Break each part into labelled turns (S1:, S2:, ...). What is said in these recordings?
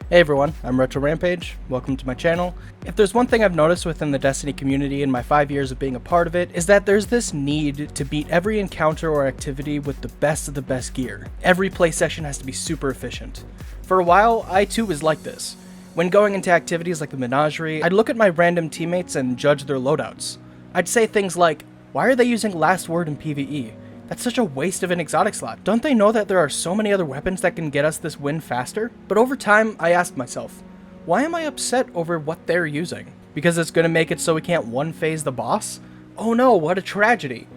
S1: Hey everyone, I'm Retro Rampage. Welcome to my channel. If there's one thing I've noticed within the Destiny community in my 5 years of being a part of it, is that there's this need to beat every encounter or activity with the best of the best gear. Every play session has to be super efficient. For a while, I too was like this. When going into activities like the Menagerie, I'd look at my random teammates and judge their loadouts. I'd say things like, why are they using Last Word in PvE? That's such a waste of an exotic slot. Don't they know that there are so many other weapons that can get us this win faster? But over time, I asked myself, why am I upset over what they're using? Because it's gonna make it so we can't one-phase the boss? Oh no, what a tragedy.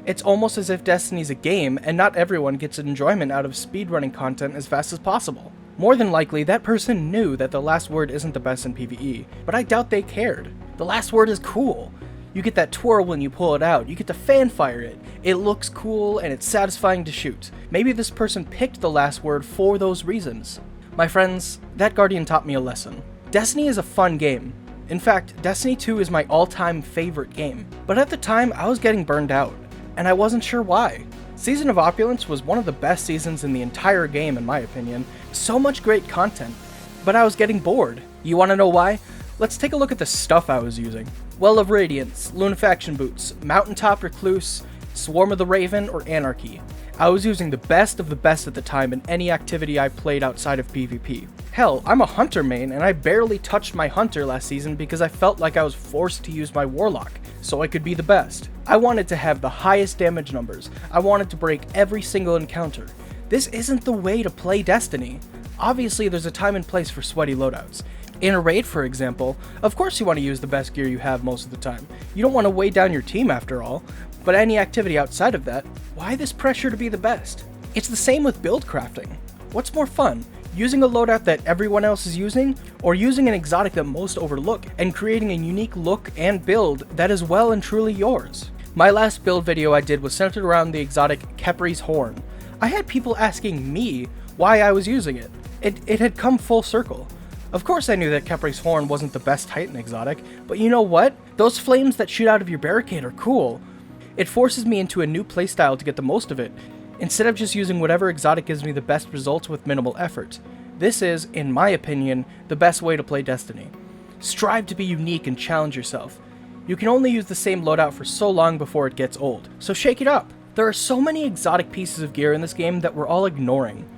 S1: It's almost as if Destiny's a game, and not everyone gets enjoyment out of speedrunning content as fast as possible. More than likely, that person knew that the Last Word isn't the best in PvE, but I doubt they cared. The Last Word is cool. You get that twirl when you pull it out, you get to fanfire it. It looks cool and it's satisfying to shoot. Maybe this person picked the Last Word for those reasons. My friends, that Guardian taught me a lesson. Destiny is a fun game. In fact, Destiny 2 is my all-time favorite game. But at the time, I was getting burned out, and I wasn't sure why. Season of Opulence was one of the best seasons in the entire game in my opinion. So much great content, but I was getting bored. You wanna know why? Let's take a look at the stuff I was using. Well of Radiance, Lunafaction Boots, Mountaintop Recluse, Swarm of the Raven, or Anarchy. I was using the best of the best at the time in any activity I played outside of PvP. Hell, I'm a Hunter main and I barely touched my Hunter last season because I felt like I was forced to use my Warlock, so I could be the best. I wanted to have the highest damage numbers. I wanted to break every single encounter. This isn't the way to play Destiny. Obviously, there's a time and place for sweaty loadouts. In a raid, for example, of course you want to use the best gear you have most of the time. You don't want to weigh down your team after all. But any activity outside of that, why this pressure to be the best? It's the same with build crafting. What's more fun? Using a loadout that everyone else is using, or using an exotic that most overlook, and creating a unique look and build that is well and truly yours? My last build video I did was centered around the exotic Khepri's Horn. I had people asking me why I was using it. It had come full circle. Of course I knew that Khepri's Horn wasn't the best Titan exotic, but you know what? Those flames that shoot out of your barricade are cool. It forces me into a new playstyle to get the most of it, instead of just using whatever exotic gives me the best results with minimal effort. This is, in my opinion, the best way to play Destiny. Strive to be unique and challenge yourself. You can only use the same loadout for so long before it gets old, so shake it up. There are so many exotic pieces of gear in this game that we're all ignoring.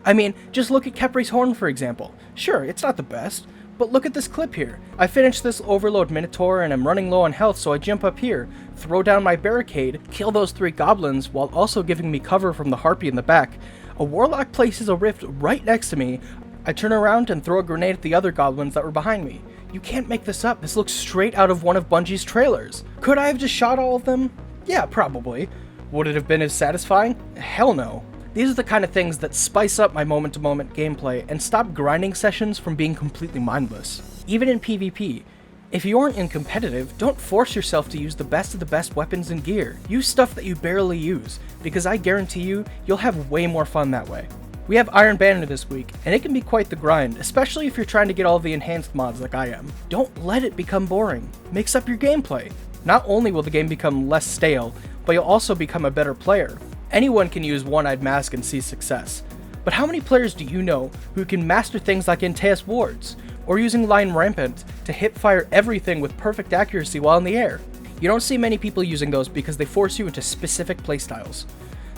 S1: I mean, just look at Khepri's Horn for example. Sure, it's not the best, but look at this clip here. I finished this Overload Minotaur and I'm running low on health, so I jump up here, throw down my barricade, kill those 3 goblins while also giving me cover from the Harpy in the back. A Warlock places a rift right next to me. I turn around and throw a grenade at the other goblins that were behind me. You can't make this up. This looks straight out of one of Bungie's trailers. Could I have just shot all of them? Yeah, probably. Would it have been as satisfying? Hell no. These are the kind of things that spice up my moment-to-moment gameplay and stop grinding sessions from being completely mindless. Even in PvP, if you aren't in competitive, don't force yourself to use the best of the best weapons and gear. Use stuff that you barely use, because I guarantee you, you'll have way more fun that way. We have Iron Banner this week, and it can be quite the grind, especially if you're trying to get all the enhanced mods like I am. Don't let it become boring. Mix up your gameplay. Not only will the game become less stale, but you'll also become a better player. Anyone can use One-Eyed Mask and see success, but how many players do you know who can master things like Antaeus Wards, or using Line Rampant to hip-fire everything with perfect accuracy while in the air? You don't see many people using those because they force you into specific playstyles.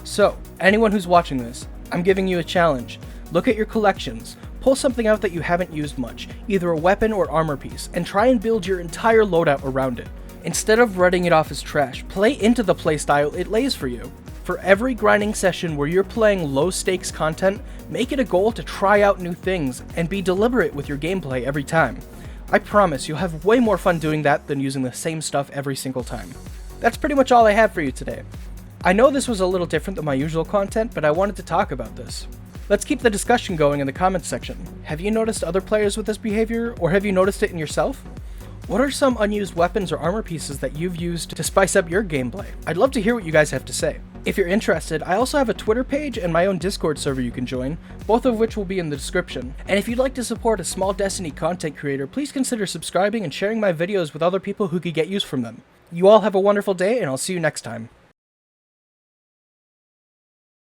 S1: So, anyone who's watching this, I'm giving you a challenge. Look at your collections, pull something out that you haven't used much, either a weapon or armor piece, and try and build your entire loadout around it. Instead of writing it off as trash, play into the playstyle it lays for you. For every grinding session where you're playing low-stakes content, make it a goal to try out new things and be deliberate with your gameplay every time. I promise you'll have way more fun doing that than using the same stuff every single time. That's pretty much all I have for you today. I know this was a little different than my usual content, but I wanted to talk about this. Let's keep the discussion going in the comments section. Have you noticed other players with this behavior, or have you noticed it in yourself? What are some unused weapons or armor pieces that you've used to spice up your gameplay? I'd love to hear what you guys have to say. If you're interested, I also have a Twitter page and my own Discord server you can join, both of which will be in the description. And if you'd like to support a small Destiny content creator, please consider subscribing and sharing my videos with other people who could get use from them. You all have a wonderful day, and I'll see you next time.